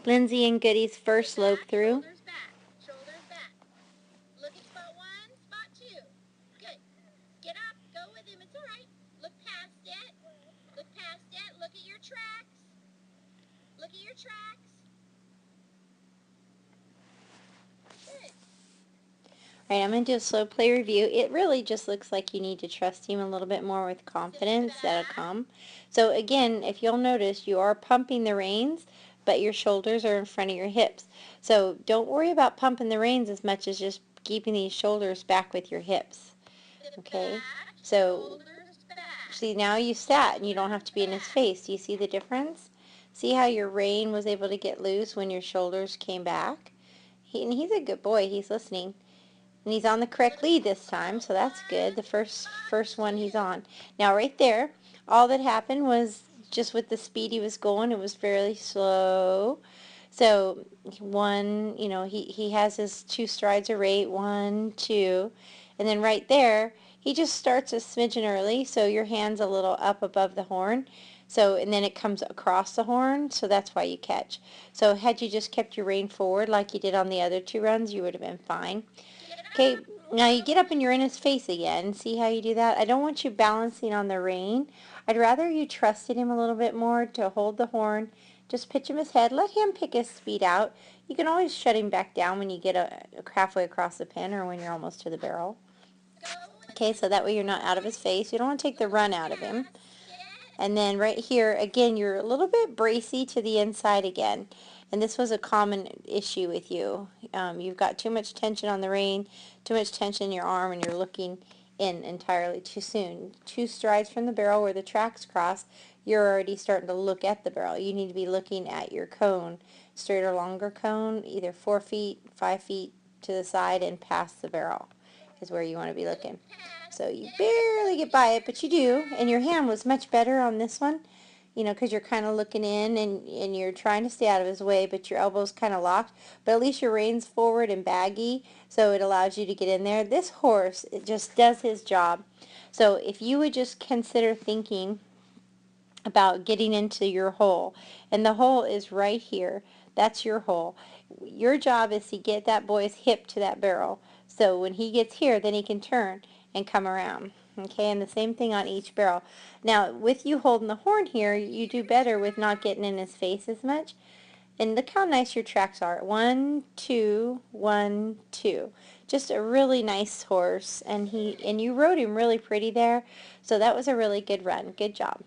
Lindsay and Goody's first Lope through. Shoulders back. Shoulders back. Look at spot 1, spot 2. Good. Get up. Go with him. It's all right. Look past it. Look past it. Look at your tracks. Look at your tracks. Good. Alright, I'm going to do a slow play review. It really just looks like you need to trust him a little bit more with confidence. That'll come. So again, if you'll notice, you are pumping the reins, but your shoulders are in front of your hips. So don't worry about pumping the reins as much as just keeping these shoulders back with your hips. Okay? So, see, now you sat and you don't have to be in his face. Do you see the difference? See how your rein was able to get loose when your shoulders came back? And he's a good boy. He's listening. And he's on the correct lead this time, so that's good. The first one he's on. Now right there, all that happened was just with the speed he was going, it was fairly slow. So one, he has his 2 strides a rate, 1, 2, and then right there, he just starts a smidgen early, so your hand's a little up above the horn. So, and then it comes across the horn, so that's why you catch. So had you just kept your rein forward like you did on the other 2 runs, you would have been fine. Okay, now you get up and you're in his face again. See how you do that? I don't want you balancing on the rein. I'd rather you trusted him a little bit more to hold the horn. Just pitch him his head. Let him pick his speed out. You can always shut him back down when you get halfway across the pen or when you're almost to the barrel. Okay, so that way you're not out of his face. You don't want to take the run out of him. And then right here, again, you're a little bit bracy to the inside again. And this was a common issue with you. You've got too much tension on the rein, too much tension in your arm, and you're looking in entirely too soon. 2 strides from the barrel where the tracks cross, you're already starting to look at the barrel. You need to be looking at your cone, straight or longer cone, either 4 feet, 5 feet to the side and past the barrel is where you want to be looking. So you barely get by it, but you do, and your hand was much better on this one, because you're kind of looking in and you're trying to stay out of his way, but your elbow's kind of locked, but at least your rein's forward and baggy, so it allows you to get in there. This horse, it just does his job. So if you would just consider thinking about getting into your hole, and the hole is right here. That's your hole. Your job is to get that boy's hip to that barrel. So when he gets here, then he can turn and come around. Okay, and the same thing on each barrel. Now, with you holding the horn here, you do better with not getting in his face as much. And look how nice your tracks are. 1, 2, 1, 2. Just a really nice horse, and you rode him really pretty there. So that was a really good run. Good job.